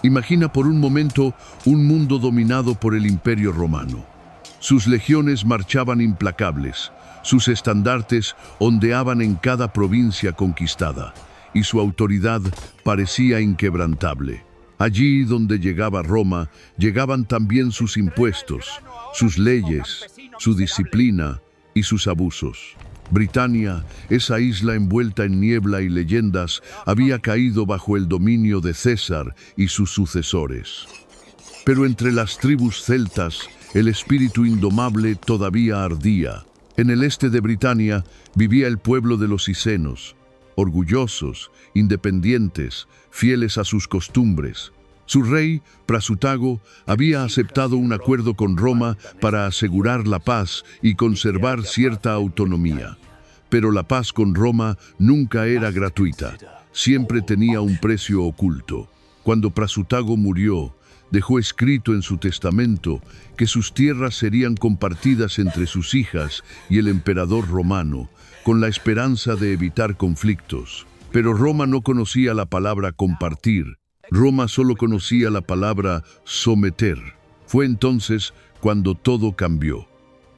Imagina por un momento un mundo dominado por el Imperio Romano. Sus legiones marchaban implacables, sus estandartes ondeaban en cada provincia conquistada, y su autoridad parecía inquebrantable. Allí donde llegaba Roma, llegaban también sus impuestos, sus leyes, su disciplina y sus abusos. Britania, esa isla envuelta en niebla y leyendas, había caído bajo el dominio de César y sus sucesores. Pero entre las tribus celtas, el espíritu indomable todavía ardía. En el este de Britania vivía el pueblo de los Cicenos, orgullosos, independientes, fieles a sus costumbres. Su rey, Prasutago, había aceptado un acuerdo con Roma para asegurar la paz y conservar cierta autonomía. Pero la paz con Roma nunca era gratuita, siempre tenía un precio oculto. Cuando Prasutago murió, dejó escrito en su testamento que sus tierras serían compartidas entre sus hijas y el emperador romano, con la esperanza de evitar conflictos. Pero Roma no conocía la palabra compartir. Roma solo conocía la palabra someter. Fue entonces cuando todo cambió.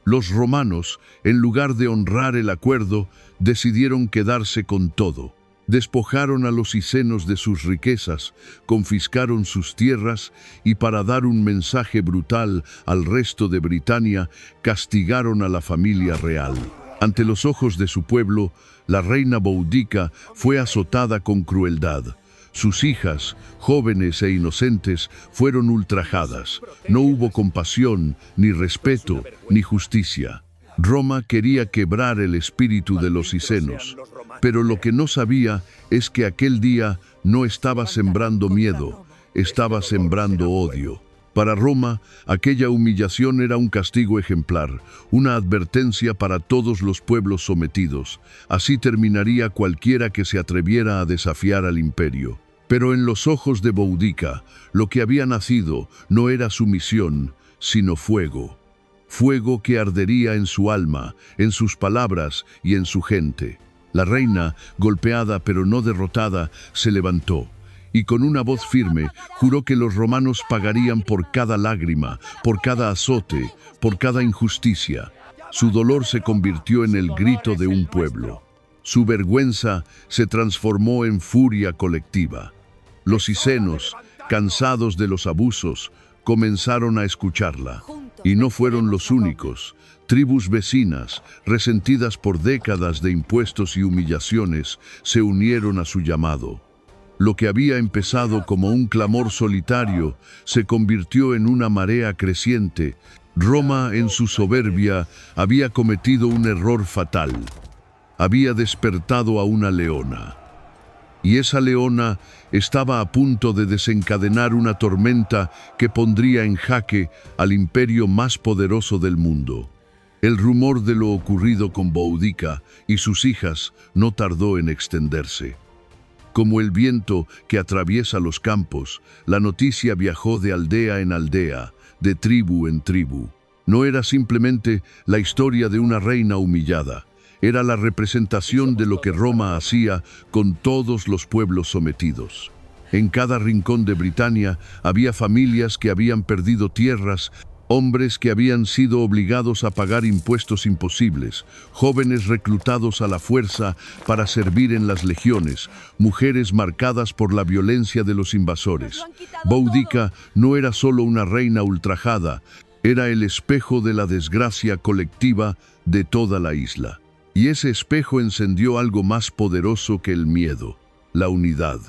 Los romanos, en lugar de honrar el acuerdo, decidieron quedarse con todo. Despojaron a los cicenos de sus riquezas, confiscaron sus tierras y para dar un mensaje brutal al resto de Britania, castigaron a la familia real. Ante los ojos de su pueblo, la reina Boudica fue azotada con crueldad. Sus hijas, jóvenes e inocentes, fueron ultrajadas. No hubo compasión, ni respeto, ni justicia. Roma quería quebrar el espíritu de los cicenos, pero lo que no sabía es que aquel día no estaba sembrando miedo, estaba sembrando odio. Para Roma, aquella humillación era un castigo ejemplar, una advertencia para todos los pueblos sometidos. Así terminaría cualquiera que se atreviera a desafiar al imperio. Pero en los ojos de Boudica, lo que había nacido no era sumisión, sino fuego. Fuego que ardería en su alma, en sus palabras y en su gente. La reina, golpeada pero no derrotada, se levantó y con una voz firme juró que los romanos pagarían por cada lágrima, por cada azote, por cada injusticia. Su dolor se convirtió en el grito de un pueblo. Su vergüenza se transformó en furia colectiva. Los cicenos, cansados de los abusos, comenzaron a escucharla. Y no fueron los únicos. Tribus vecinas, resentidas por décadas de impuestos y humillaciones, se unieron a su llamado. Lo que había empezado como un clamor solitario se convirtió en una marea creciente. Roma, en su soberbia, había cometido un error fatal. Había despertado a una leona. Y esa leona estaba a punto de desencadenar una tormenta que pondría en jaque al imperio más poderoso del mundo. El rumor de lo ocurrido con Boudica y sus hijas no tardó en extenderse. Como el viento que atraviesa los campos, la noticia viajó de aldea en aldea, de tribu en tribu. No era simplemente la historia de una reina humillada. Era la representación de lo que Roma hacía con todos los pueblos sometidos. En cada rincón de Britania había familias que habían perdido tierras, hombres que habían sido obligados a pagar impuestos imposibles, jóvenes reclutados a la fuerza para servir en las legiones, mujeres marcadas por la violencia de los invasores. Boudica no era solo una reina ultrajada, era el espejo de la desgracia colectiva de toda la isla. Y ese espejo encendió algo más poderoso que el miedo, la unidad,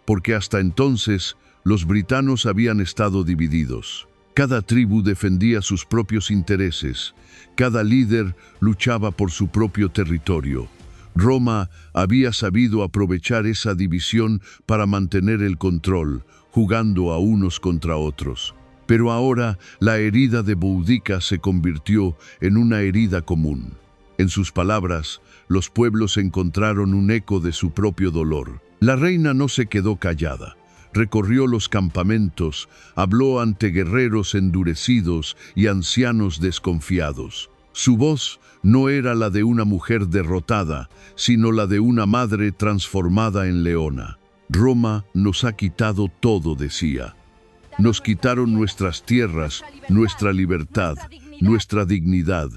porque hasta entonces los britanos habían estado divididos. Cada tribu defendía sus propios intereses, cada líder luchaba por su propio territorio. Roma había sabido aprovechar esa división para mantener el control, jugando a unos contra otros. Pero ahora la herida de Boudica se convirtió en una herida común. En sus palabras, los pueblos encontraron un eco de su propio dolor. La reina no se quedó callada. Recorrió los campamentos, habló ante guerreros endurecidos y ancianos desconfiados. Su voz no era la de una mujer derrotada, sino la de una madre transformada en leona. Roma nos ha quitado todo, decía. Nos quitaron nuestras tierras, nuestra libertad, nuestra dignidad.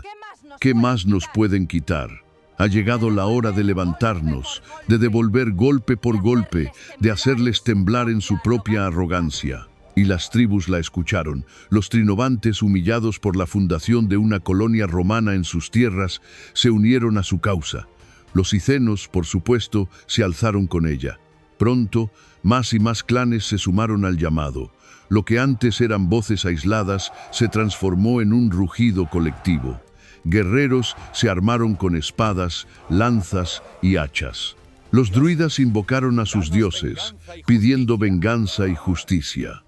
¿Qué más nos pueden quitar? Ha llegado la hora de levantarnos, de devolver golpe por golpe, de hacerles temblar en su propia arrogancia. Y las tribus la escucharon. Los trinovantes, humillados por la fundación de una colonia romana en sus tierras, se unieron a su causa. Los icenos, por supuesto, se alzaron con ella. Pronto, más y más clanes se sumaron al llamado. Lo que antes eran voces aisladas se transformó en un rugido colectivo. Guerreros se armaron con espadas, lanzas y hachas. Los druidas invocaron a sus dioses, pidiendo venganza y justicia.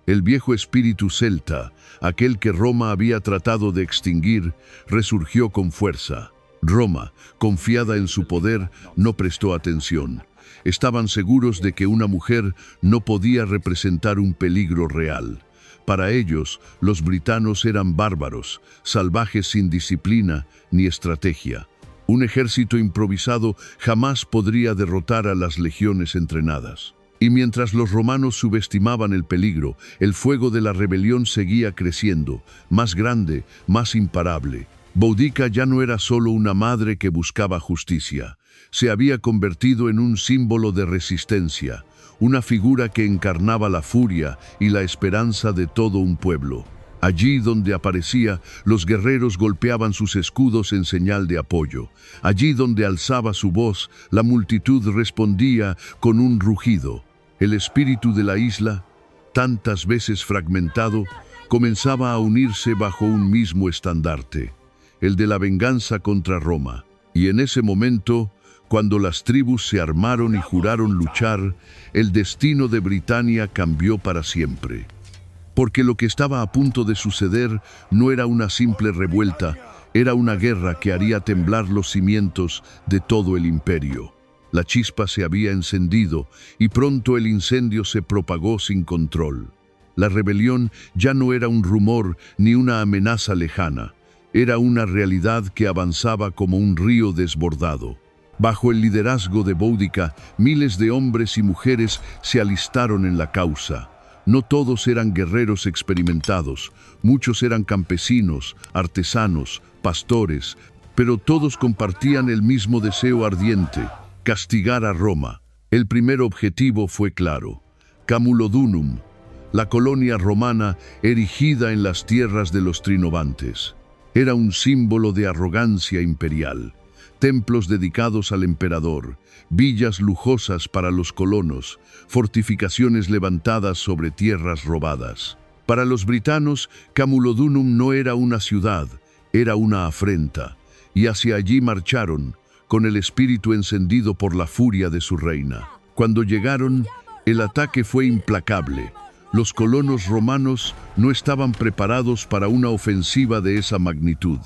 El viejo espíritu celta, aquel que Roma había tratado de extinguir, resurgió con fuerza. Roma, confiada en su poder, no prestó atención. Estaban seguros de que una mujer no podía representar un peligro real. Para ellos, los britanos eran bárbaros, salvajes sin disciplina ni estrategia. Un ejército improvisado jamás podría derrotar a las legiones entrenadas. Y mientras los romanos subestimaban el peligro, el fuego de la rebelión seguía creciendo, más grande, más imparable. Boudica ya no era solo una madre que buscaba justicia. Se había convertido en un símbolo de resistencia, una figura que encarnaba la furia y la esperanza de todo un pueblo. Allí donde aparecía, los guerreros golpeaban sus escudos en señal de apoyo. Allí donde alzaba su voz, la multitud respondía con un rugido. El espíritu de la isla, tantas veces fragmentado, comenzaba a unirse bajo un mismo estandarte, el de la venganza contra Roma. Y en ese momento, cuando las tribus se armaron y juraron luchar, el destino de Britania cambió para siempre. Porque lo que estaba a punto de suceder no era una simple revuelta, era una guerra que haría temblar los cimientos de todo el imperio. La chispa se había encendido y pronto el incendio se propagó sin control. La rebelión ya no era un rumor ni una amenaza lejana, era una realidad que avanzaba como un río desbordado. Bajo el liderazgo de Boudica, miles de hombres y mujeres se alistaron en la causa. No todos eran guerreros experimentados, muchos eran campesinos, artesanos, pastores, pero todos compartían el mismo deseo ardiente: castigar a Roma. El primer objetivo fue claro: Camulodunum, la colonia romana erigida en las tierras de los trinovantes. Era un símbolo de arrogancia imperial. Templos dedicados al emperador, villas lujosas para los colonos, fortificaciones levantadas sobre tierras robadas. Para los britanos, Camulodunum no era una ciudad, era una afrenta, y hacia allí marcharon, con el espíritu encendido por la furia de su reina. Cuando llegaron, el ataque fue implacable. Los colonos romanos no estaban preparados para una ofensiva de esa magnitud.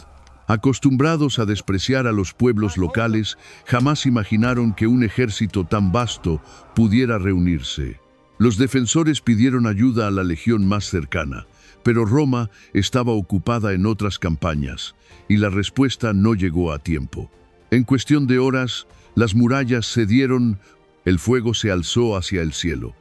Acostumbrados a despreciar a los pueblos locales, jamás imaginaron que un ejército tan vasto pudiera reunirse. Los defensores pidieron ayuda a la legión más cercana, pero Roma estaba ocupada en otras campañas, y la respuesta no llegó a tiempo. En cuestión de horas, las murallas cedieron, el fuego se alzó hacia el cielo.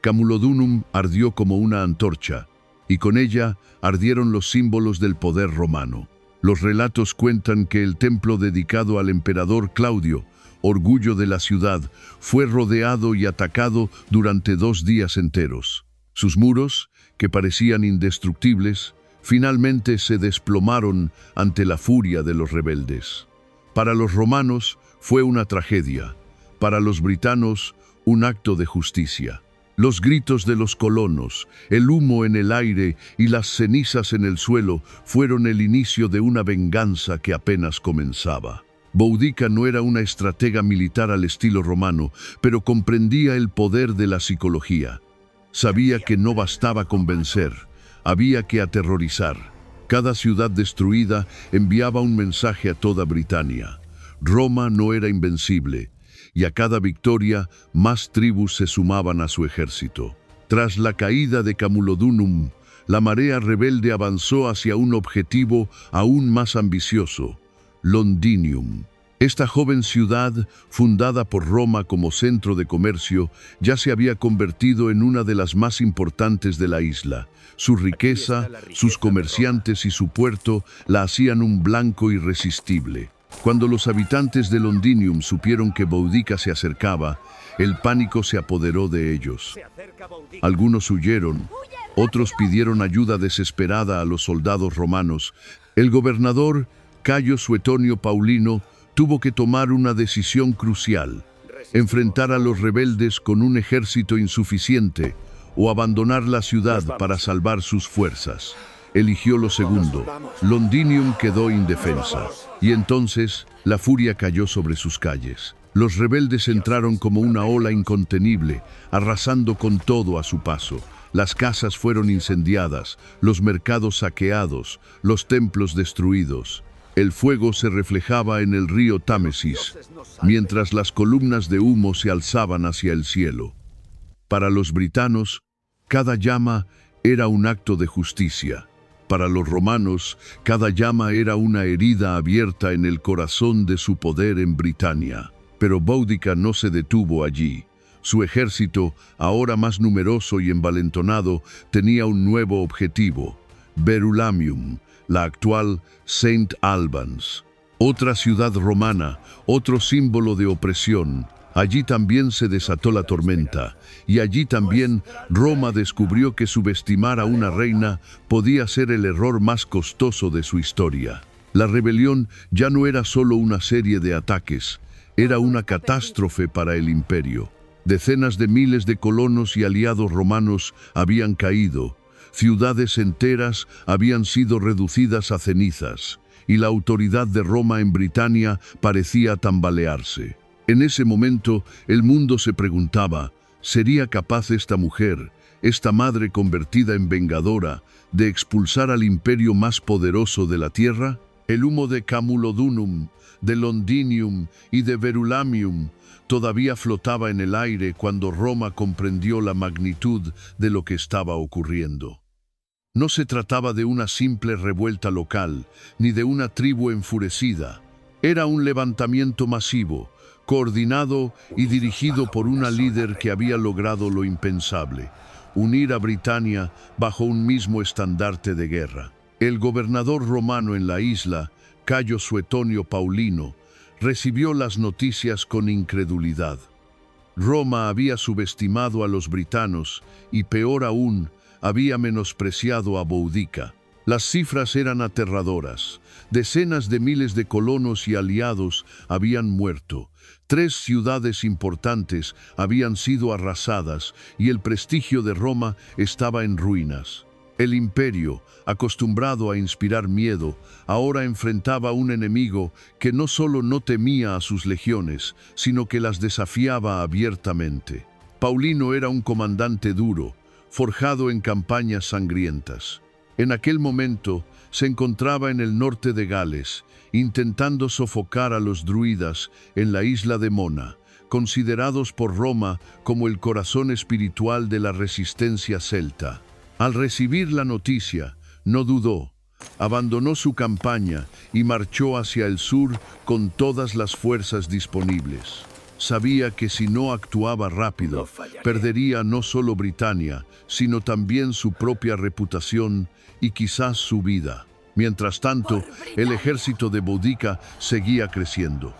Camulodunum ardió como una antorcha, y con ella ardieron los símbolos del poder romano. Los relatos cuentan que el templo dedicado al emperador Claudio, orgullo de la ciudad, fue rodeado y atacado durante 2 días enteros. Sus muros, que parecían indestructibles, finalmente se desplomaron ante la furia de los rebeldes. Para los romanos fue una tragedia, para los britanos un acto de justicia. Los gritos de los colonos, el humo en el aire y las cenizas en el suelo fueron el inicio de una venganza que apenas comenzaba. Boudica no era una estratega militar al estilo romano, pero comprendía el poder de la psicología. Sabía que no bastaba convencer, había que aterrorizar. Cada ciudad destruida enviaba un mensaje a toda Britania. Roma no era invencible, y a cada victoria más tribus se sumaban a su ejército. Tras la caída de Camulodunum, la marea rebelde avanzó hacia un objetivo aún más ambicioso: Londinium. Esta joven ciudad, fundada por Roma como centro de comercio, ya se había convertido en una de las más importantes de la isla. Su riqueza, sus comerciantes y su puerto la hacían un blanco irresistible. Cuando los habitantes de Londinium supieron que Boudica se acercaba, el pánico se apoderó de ellos. Algunos huyeron, otros pidieron ayuda desesperada a los soldados romanos. El gobernador, Cayo Suetonio Paulino, tuvo que tomar una decisión crucial: enfrentar a los rebeldes con un ejército insuficiente o abandonar la ciudad para salvar sus fuerzas. Eligió lo segundo. Londinium quedó indefensa, y entonces la furia cayó sobre sus calles. Los rebeldes entraron como una ola incontenible, arrasando con todo a su paso. Las casas fueron incendiadas, los mercados saqueados, los templos destruidos. El fuego se reflejaba en el río Támesis, mientras las columnas de humo se alzaban hacia el cielo. Para los britanos, cada llama era un acto de justicia. Para los romanos, cada llama era una herida abierta en el corazón de su poder en Britania. Pero Boudica no se detuvo allí. Su ejército, ahora más numeroso y envalentonado, tenía un nuevo objetivo: Verulamium, la actual Saint Albans. Otra ciudad romana, otro símbolo de opresión. Allí también se desató la tormenta, y allí también Roma descubrió que subestimar a una reina podía ser el error más costoso de su historia. La rebelión ya no era solo una serie de ataques, era una catástrofe para el imperio. Decenas de miles de colonos y aliados romanos habían caído, ciudades enteras habían sido reducidas a cenizas, y la autoridad de Roma en Britania parecía tambalearse. En ese momento, el mundo se preguntaba: ¿sería capaz esta mujer, esta madre convertida en vengadora, de expulsar al imperio más poderoso de la tierra? El humo de Camulodunum, de Londinium y de Verulamium todavía flotaba en el aire cuando Roma comprendió la magnitud de lo que estaba ocurriendo. No se trataba de una simple revuelta local, ni de una tribu enfurecida. Era un levantamiento masivo, coordinado y dirigido por una líder que había logrado lo impensable: unir a Britania bajo un mismo estandarte de guerra. El gobernador romano en la isla, Cayo Suetonio Paulino, recibió las noticias con incredulidad. Roma había subestimado a los britanos y, peor aún, había menospreciado a Boudica. Las cifras eran aterradoras. Decenas de miles de colonos y aliados habían muerto. 3 ciudades importantes habían sido arrasadas y el prestigio de Roma estaba en ruinas. El imperio, acostumbrado a inspirar miedo, ahora enfrentaba a un enemigo que no solo no temía a sus legiones, sino que las desafiaba abiertamente. Paulino era un comandante duro, forjado en campañas sangrientas. En aquel momento se encontraba en el norte de Gales, intentando sofocar a los druidas en la isla de Mona, considerados por Roma como el corazón espiritual de la resistencia celta. Al recibir la noticia, no dudó, abandonó su campaña y marchó hacia el sur con todas las fuerzas disponibles. Sabía que si no actuaba rápido, perdería no solo Britania, sino también su propia reputación y quizás su vida. Mientras tanto, el ejército de Boudica seguía creciendo.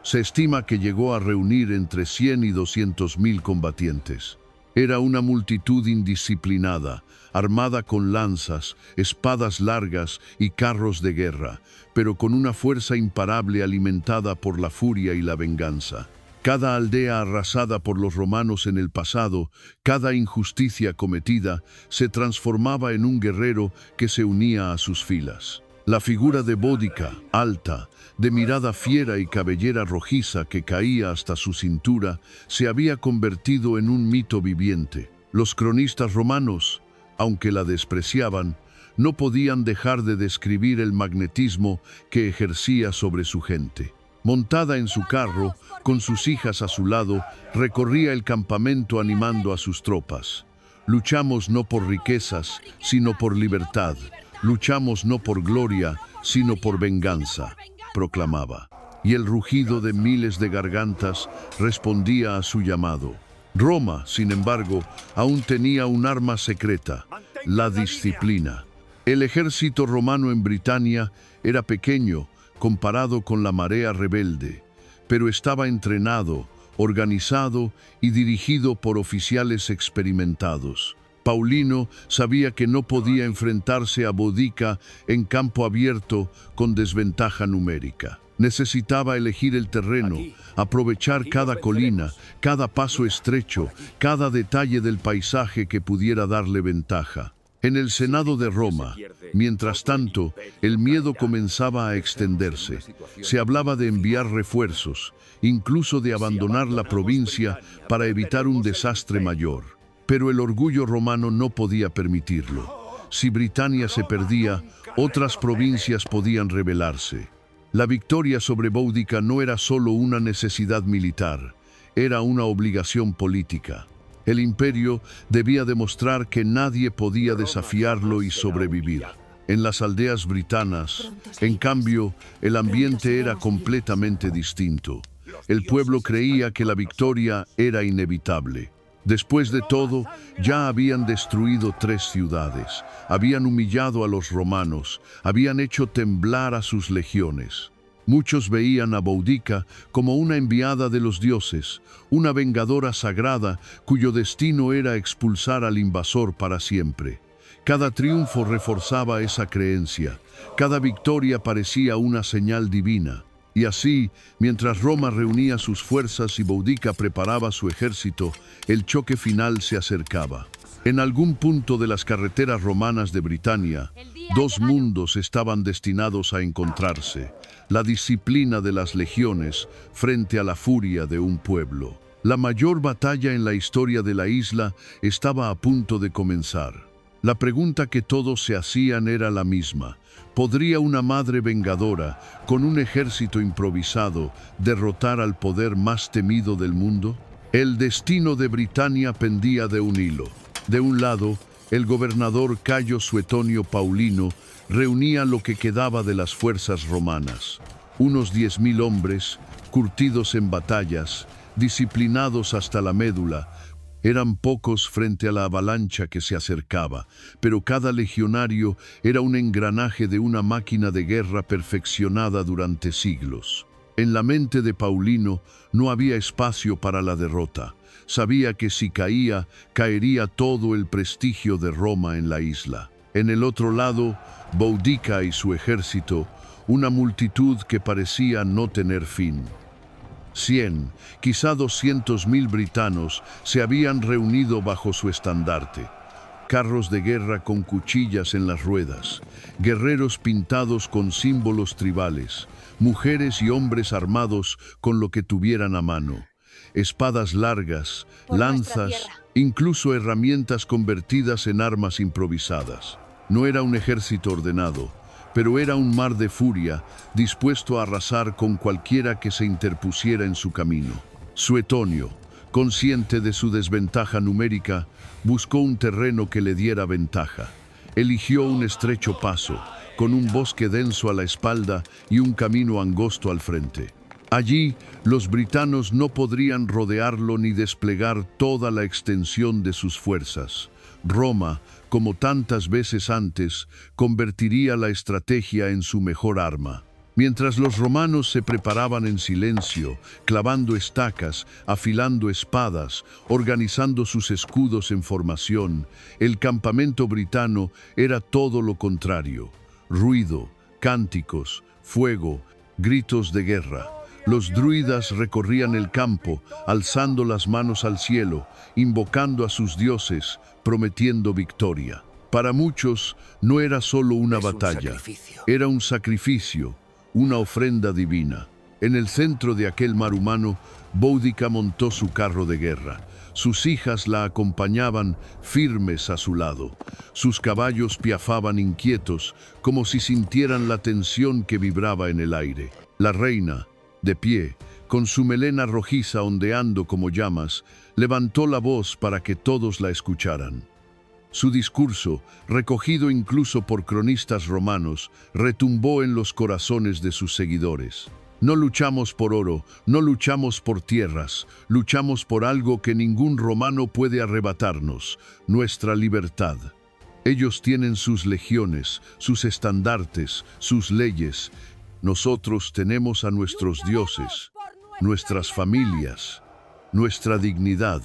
Se estima que llegó a reunir entre 100 y 200.000 combatientes. Era una multitud indisciplinada, armada con lanzas, espadas largas y carros de guerra, pero con una fuerza imparable alimentada por la furia y la venganza. Cada aldea arrasada por los romanos en el pasado, cada injusticia cometida, se transformaba en un guerrero que se unía a sus filas. La figura de Boudica, alta, de mirada fiera y cabellera rojiza que caía hasta su cintura, se había convertido en un mito viviente. Los cronistas romanos, aunque la despreciaban, no podían dejar de describir el magnetismo que ejercía sobre su gente. Montada en su carro, con sus hijas a su lado, recorría el campamento animando a sus tropas. Luchamos no por riquezas, sino por libertad. Luchamos no por gloria, sino por venganza, proclamaba. y el rugido de miles de gargantas respondía a su llamado. Roma, sin embargo, aún tenía un arma secreta: la disciplina. El ejército romano en Britania era pequeño comparado con la marea rebelde, pero estaba entrenado, organizado y dirigido por oficiales experimentados. Paulino sabía que no podía enfrentarse a Boudica en campo abierto con desventaja numérica. Necesitaba elegir el terreno, aprovechar cada colina, cada paso estrecho, cada detalle del paisaje que pudiera darle ventaja. En el Senado de Roma, mientras tanto, el miedo comenzaba a extenderse. Se hablaba de enviar refuerzos, incluso de abandonar la provincia para evitar un desastre mayor. Pero el orgullo romano no podía permitirlo. Si Britania se perdía, otras provincias podían rebelarse. La victoria sobre Boudica no era solo una necesidad militar, era una obligación política. El imperio debía demostrar que nadie podía desafiarlo y sobrevivir. En las aldeas britanas, en cambio, el ambiente era completamente distinto. El pueblo creía que la victoria era inevitable. Después de todo, ya habían destruido 3 ciudades, habían humillado a los romanos, habían hecho temblar a sus legiones. Muchos veían a Boudica como una enviada de los dioses, una vengadora sagrada cuyo destino era expulsar al invasor para siempre. Cada triunfo reforzaba esa creencia, cada victoria parecía una señal divina. Y así, mientras Roma reunía sus fuerzas y Boudica preparaba su ejército, el choque final se acercaba. En algún punto de las carreteras romanas de Britania, 2 mundos estaban destinados a encontrarse: la disciplina de las legiones frente a la furia de un pueblo. La mayor batalla en la historia de la isla estaba a punto de comenzar. La pregunta que todos se hacían era la misma: ¿podría una madre vengadora, con un ejército improvisado, derrotar al poder más temido del mundo? El destino de Britania pendía de un hilo. De un lado, el gobernador Cayo Suetonio Paulino reunía lo que quedaba de las fuerzas romanas. Unos 10.000 hombres, curtidos en batallas, disciplinados hasta la médula. Eran pocos frente a la avalancha que se acercaba, pero cada legionario era un engranaje de una máquina de guerra perfeccionada durante siglos. En la mente de Paulino no había espacio para la derrota. Sabía que si caía, caería todo el prestigio de Roma en la isla. En el otro lado, Boudica y su ejército, una multitud que parecía no tener fin. 100, quizá 200.000 britanos se habían reunido bajo su estandarte. Carros de guerra con cuchillas en las ruedas, guerreros pintados con símbolos tribales, mujeres y hombres armados con lo que tuvieran a mano. Espadas largas, lanzas, incluso herramientas convertidas en armas improvisadas. No era un ejército ordenado, pero era un mar de furia dispuesto a arrasar con cualquiera que se interpusiera en su camino. Suetonio, consciente de su desventaja numérica, buscó un terreno que le diera ventaja. Eligió un estrecho paso, con un bosque denso a la espalda y un camino angosto al frente. Allí, los britanos no podrían rodearlo ni desplegar toda la extensión de sus fuerzas. Roma, como tantas veces antes, convertiría la estrategia en su mejor arma. Mientras los romanos se preparaban en silencio, clavando estacas, afilando espadas, organizando sus escudos en formación, el campamento britano era todo lo contrario: ruido, cánticos, fuego, gritos de guerra. Los druidas recorrían el campo, alzando las manos al cielo, invocando a sus dioses, prometiendo victoria. Para muchos, no era solo una batalla, era un sacrificio, una ofrenda divina. En el centro de aquel mar humano, Boudica montó su carro de guerra. Sus hijas la acompañaban firmes a su lado. Sus caballos piafaban inquietos, como si sintieran la tensión que vibraba en el aire. La reina, de pie, con su melena rojiza ondeando como llamas, levantó la voz para que todos la escucharan. Su discurso, recogido incluso por cronistas romanos, retumbó en los corazones de sus seguidores. No luchamos por oro, no luchamos por tierras, luchamos por algo que ningún romano puede arrebatarnos, nuestra libertad. Ellos tienen sus legiones, sus estandartes, sus leyes. Nosotros tenemos a nuestros dioses, nuestras familias, nuestra dignidad.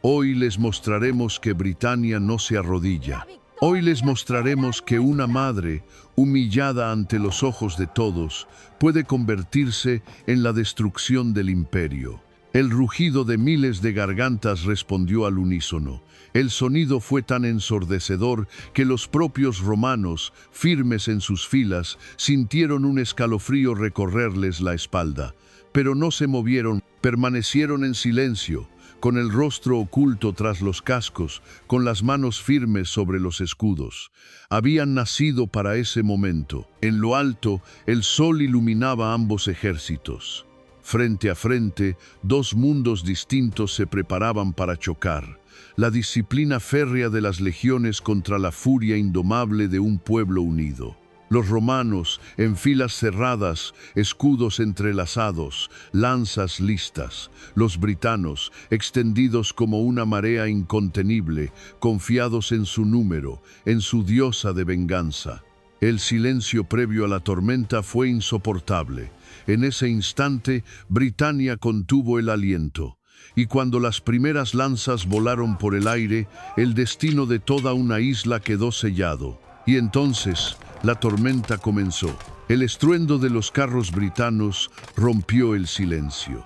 Hoy les mostraremos que Britania no se arrodilla. Hoy les mostraremos que una madre, humillada ante los ojos de todos, puede convertirse en la destrucción del imperio. El rugido de miles de gargantas respondió al unísono. El sonido fue tan ensordecedor que los propios romanos, firmes en sus filas, sintieron un escalofrío recorrerles la espalda. Pero no se movieron, permanecieron en silencio, con el rostro oculto tras los cascos, con las manos firmes sobre los escudos. Habían nacido para ese momento. En lo alto, el sol iluminaba ambos ejércitos. Frente a frente, dos mundos distintos se preparaban para chocar. La disciplina férrea de las legiones contra la furia indomable de un pueblo unido. Los romanos, en filas cerradas, escudos entrelazados, lanzas listas. Los britanos, extendidos como una marea incontenible, confiados en su número, en su diosa de venganza. El silencio previo a la tormenta fue insoportable. En ese instante, Britania contuvo el aliento. Y cuando las primeras lanzas volaron por el aire, el destino de toda una isla quedó sellado. Y entonces, la tormenta comenzó. El estruendo de los carros britanos rompió el silencio.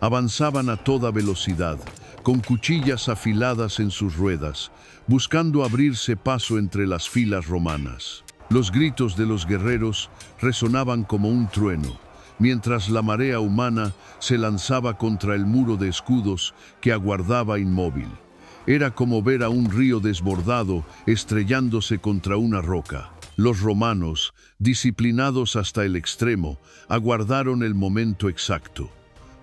Avanzaban a toda velocidad, con cuchillas afiladas en sus ruedas, buscando abrirse paso entre las filas romanas. Los gritos de los guerreros resonaban como un trueno, mientras la marea humana se lanzaba contra el muro de escudos que aguardaba inmóvil. Era como ver a un río desbordado estrellándose contra una roca. Los romanos, disciplinados hasta el extremo, aguardaron el momento exacto.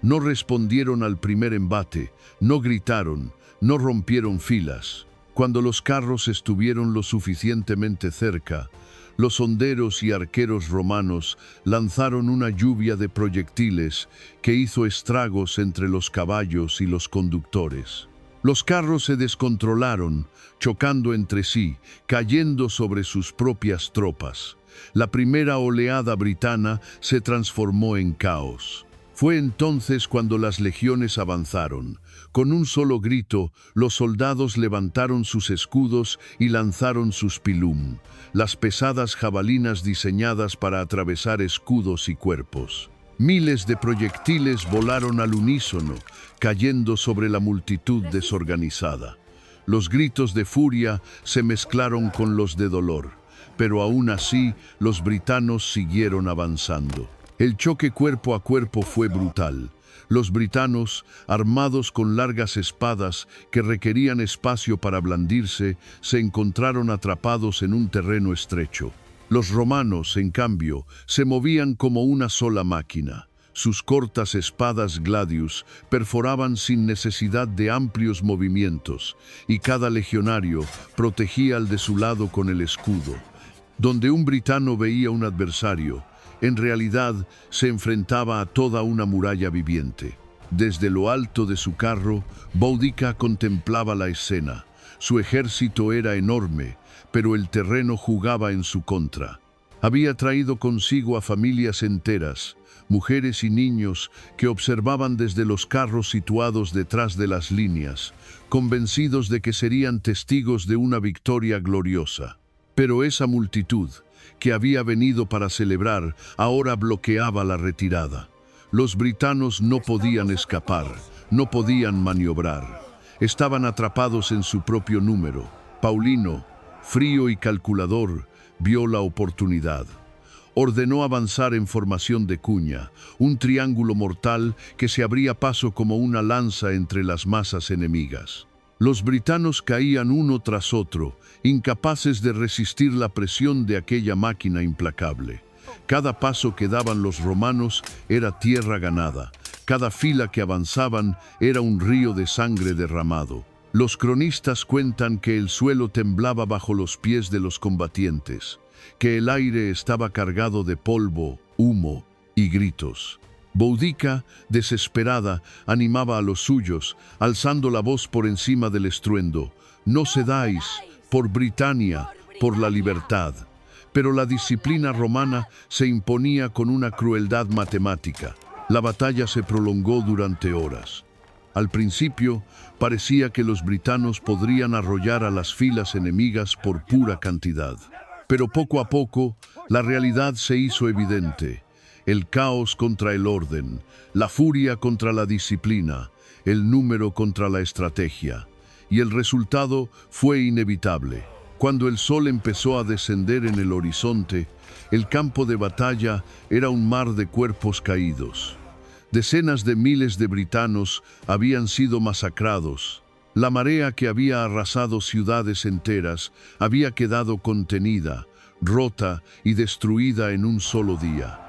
No respondieron al primer embate, no gritaron, no rompieron filas. Cuando los carros estuvieron lo suficientemente cerca, los honderos y arqueros romanos lanzaron una lluvia de proyectiles que hizo estragos entre los caballos y los conductores. Los carros se descontrolaron, chocando entre sí, cayendo sobre sus propias tropas. La primera oleada britana se transformó en caos. Fue entonces cuando las legiones avanzaron. Con un solo grito, los soldados levantaron sus escudos y lanzaron sus pilum, las pesadas jabalinas diseñadas para atravesar escudos y cuerpos. Miles de proyectiles volaron al unísono, cayendo sobre la multitud desorganizada. Los gritos de furia se mezclaron con los de dolor, pero aún así los britanos siguieron avanzando. El choque cuerpo a cuerpo fue brutal. Los britanos, armados con largas espadas que requerían espacio para blandirse, se encontraron atrapados en un terreno estrecho. Los romanos, en cambio, se movían como una sola máquina. Sus cortas espadas gladius perforaban sin necesidad de amplios movimientos, y cada legionario protegía al de su lado con el escudo. Donde un britano veía un adversario, en realidad se enfrentaba a toda una muralla viviente. Desde lo alto de su carro, Boudica contemplaba la escena. Su ejército era enorme, pero el terreno jugaba en su contra. Había traído consigo a familias enteras, mujeres y niños que observaban desde los carros situados detrás de las líneas, convencidos de que serían testigos de una victoria gloriosa. Pero esa multitud, que había venido para celebrar, ahora bloqueaba la retirada. Los britanos no podían escapar, no podían maniobrar. Estaban atrapados en su propio número. Paulino, frío y calculador, vio la oportunidad. Ordenó avanzar en formación de cuña, un triángulo mortal que se abría paso como una lanza entre las masas enemigas. Los britanos caían uno tras otro, incapaces de resistir la presión de aquella máquina implacable. Cada paso que daban los romanos era tierra ganada. Cada fila que avanzaban era un río de sangre derramado. Los cronistas cuentan que el suelo temblaba bajo los pies de los combatientes, que el aire estaba cargado de polvo, humo y gritos. Boudica, desesperada, animaba a los suyos, alzando la voz por encima del estruendo. «No cedáis, por Britania, por la libertad». Pero la disciplina romana se imponía con una crueldad matemática. La batalla se prolongó durante horas. Al principio, parecía que los britanos podrían arrollar a las filas enemigas por pura cantidad. Pero poco a poco, la realidad se hizo evidente. El caos contra el orden, la furia contra la disciplina, el número contra la estrategia. Y el resultado fue inevitable. Cuando el sol empezó a descender en el horizonte, el campo de batalla era un mar de cuerpos caídos. Decenas de miles de britanos habían sido masacrados. La marea que había arrasado ciudades enteras había quedado contenida, rota y destruida en un solo día.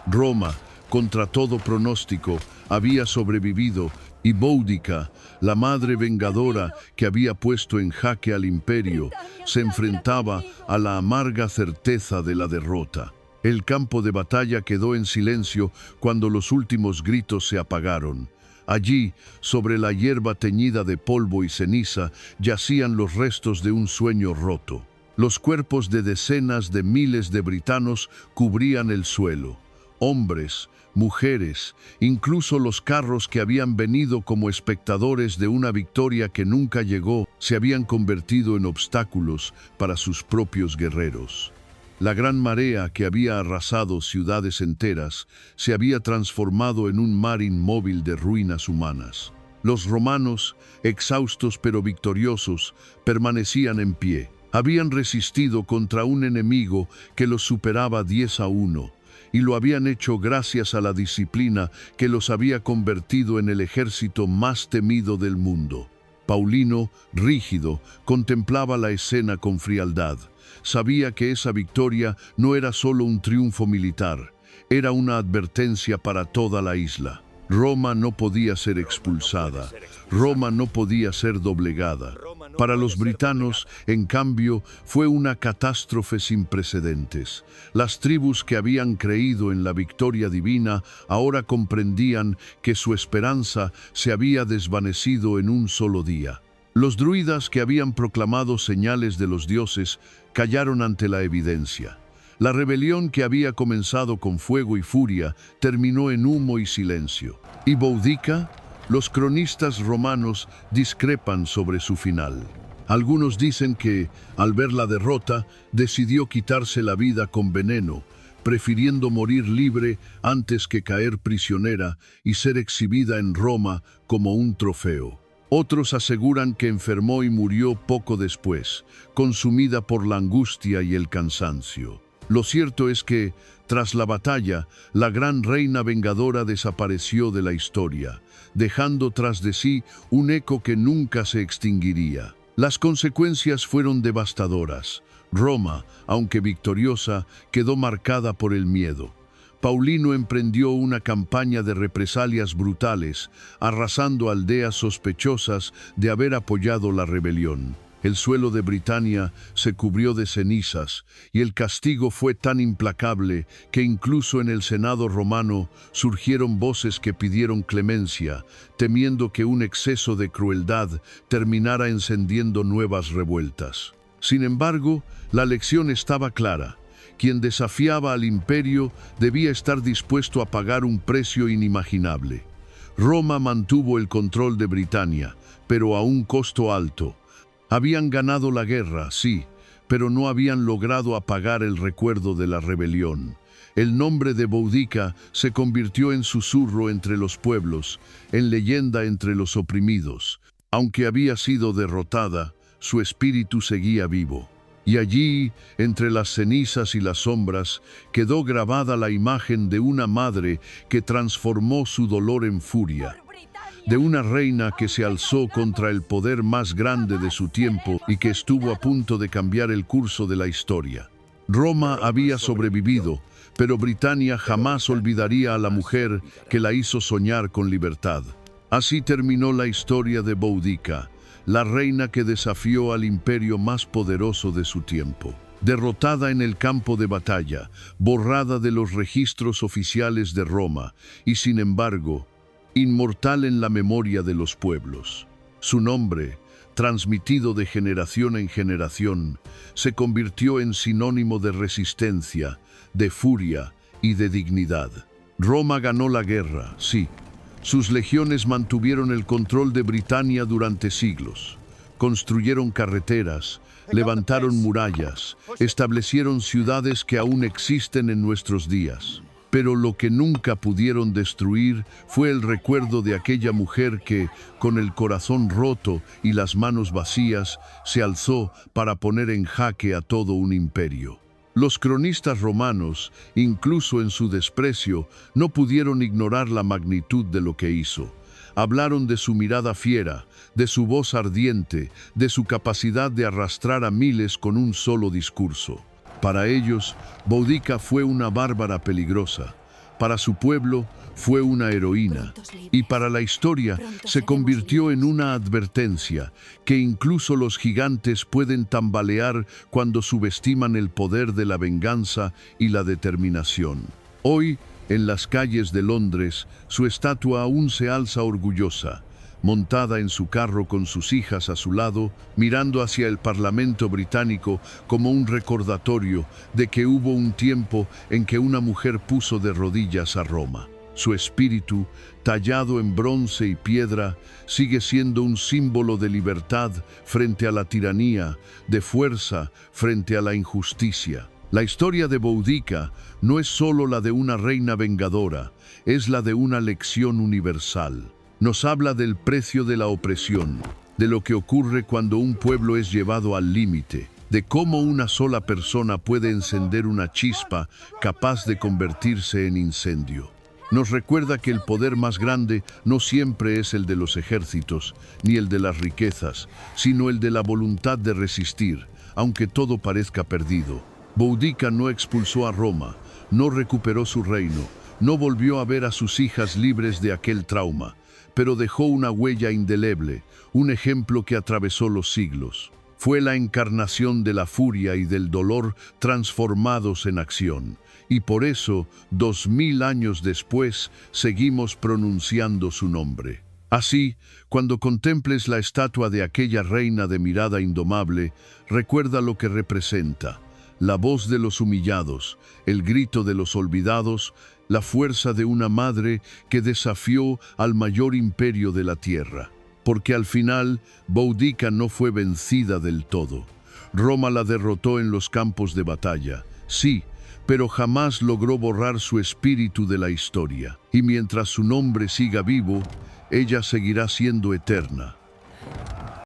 Roma, contra todo pronóstico, había sobrevivido y Boudica, la madre vengadora que había puesto en jaque al imperio, se enfrentaba a la amarga certeza de la derrota. El campo de batalla quedó en silencio cuando los últimos gritos se apagaron. Allí, sobre la hierba teñida de polvo y ceniza, yacían los restos de un sueño roto. Los cuerpos de decenas de miles de britanos cubrían el suelo. Hombres, mujeres, incluso los carros que habían venido como espectadores de una victoria que nunca llegó, se habían convertido en obstáculos para sus propios guerreros. La gran marea que había arrasado ciudades enteras se había transformado en un mar inmóvil de ruinas humanas. Los romanos, exhaustos pero victoriosos, permanecían en pie. Habían resistido contra un enemigo que los superaba 10-1. Y lo habían hecho gracias a la disciplina que los había convertido en el ejército más temido del mundo. Paulino, rígido, contemplaba la escena con frialdad. Sabía que esa victoria no era solo un triunfo militar, era una advertencia para toda la isla. Roma no podía ser expulsada, Roma no podía ser doblegada. Para los britanos, en cambio, fue una catástrofe sin precedentes. Las tribus que habían creído en la victoria divina ahora comprendían que su esperanza se había desvanecido en un solo día. Los druidas que habían proclamado señales de los dioses callaron ante la evidencia. La rebelión que había comenzado con fuego y furia terminó en humo y silencio. ¿Y Boudica? Los cronistas romanos discrepan sobre su final. Algunos dicen que, al ver la derrota, decidió quitarse la vida con veneno, prefiriendo morir libre antes que caer prisionera y ser exhibida en Roma como un trofeo. Otros aseguran que enfermó y murió poco después, consumida por la angustia y el cansancio. Lo cierto es que, tras la batalla, la gran reina vengadora desapareció de la historia, dejando tras de sí un eco que nunca se extinguiría. Las consecuencias fueron devastadoras. Roma, aunque victoriosa, quedó marcada por el miedo. Paulino emprendió una campaña de represalias brutales, arrasando aldeas sospechosas de haber apoyado la rebelión. El suelo de Britania se cubrió de cenizas, y el castigo fue tan implacable que incluso en el Senado romano surgieron voces que pidieron clemencia, temiendo que un exceso de crueldad terminara encendiendo nuevas revueltas. Sin embargo, la lección estaba clara. Quien desafiaba al imperio debía estar dispuesto a pagar un precio inimaginable. Roma mantuvo el control de Britania, pero a un costo alto. Habían ganado la guerra, sí, pero no habían logrado apagar el recuerdo de la rebelión. El nombre de Boudica se convirtió en susurro entre los pueblos, en leyenda entre los oprimidos. Aunque había sido derrotada, su espíritu seguía vivo. Y allí, entre las cenizas y las sombras, quedó grabada la imagen de una madre que transformó su dolor en furia, de una reina que se alzó contra el poder más grande de su tiempo y que estuvo a punto de cambiar el curso de la historia. Roma había sobrevivido, pero Britania jamás olvidaría a la mujer que la hizo soñar con libertad. Así terminó la historia de Boudica, la reina que desafió al imperio más poderoso de su tiempo. derrotada en el campo de batalla, borrada de los registros oficiales de Roma y, sin embargo, inmortal en la memoria de los pueblos. Su nombre, transmitido de generación en generación, se convirtió en sinónimo de resistencia, de furia y de dignidad. Roma ganó la guerra, sí. Sus legiones mantuvieron el control de Britania durante siglos. Construyeron carreteras, levantaron murallas, establecieron ciudades que aún existen en nuestros días. Pero lo que nunca pudieron destruir fue el recuerdo de aquella mujer que, con el corazón roto y las manos vacías, se alzó para poner en jaque a todo un imperio. Los cronistas romanos, incluso en su desprecio, no pudieron ignorar la magnitud de lo que hizo. Hablaron de su mirada fiera, de su voz ardiente, de su capacidad de arrastrar a miles con un solo discurso. Para ellos, Boudica fue una bárbara peligrosa. Para su pueblo, fue una heroína. Y para la historia, se convirtió en una advertencia que incluso los gigantes pueden tambalear cuando subestiman el poder de la venganza y la determinación. Hoy, en las calles de Londres, su estatua aún se alza orgullosa, montada en su carro con sus hijas a su lado, mirando hacia el Parlamento británico como un recordatorio de que hubo un tiempo en que una mujer puso de rodillas a Roma. Su espíritu, tallado en bronce y piedra, sigue siendo un símbolo de libertad frente a la tiranía, de fuerza frente a la injusticia. La historia de Boudica no es solo la de una reina vengadora, es la de una lección universal. Nos habla del precio de la opresión, de lo que ocurre cuando un pueblo es llevado al límite, de cómo una sola persona puede encender una chispa capaz de convertirse en incendio. Nos recuerda que el poder más grande no siempre es el de los ejércitos, ni el de las riquezas, sino el de la voluntad de resistir, aunque todo parezca perdido. Boudica no expulsó a Roma, no recuperó su reino, no volvió a ver a sus hijas libres de aquel trauma, pero dejó una huella indeleble, un ejemplo que atravesó los siglos. Fue la encarnación de la furia y del dolor transformados en acción, y por eso, 2000 años después, seguimos pronunciando su nombre. Así, cuando contemples la estatua de aquella reina de mirada indomable, recuerda lo que representa: la voz de los humillados, el grito de los olvidados, la fuerza de una madre que desafió al mayor imperio de la tierra. Porque al final, Boudica no fue vencida del todo. Roma la derrotó en los campos de batalla, sí, pero jamás logró borrar su espíritu de la historia. Y mientras su nombre siga vivo, ella seguirá siendo eterna.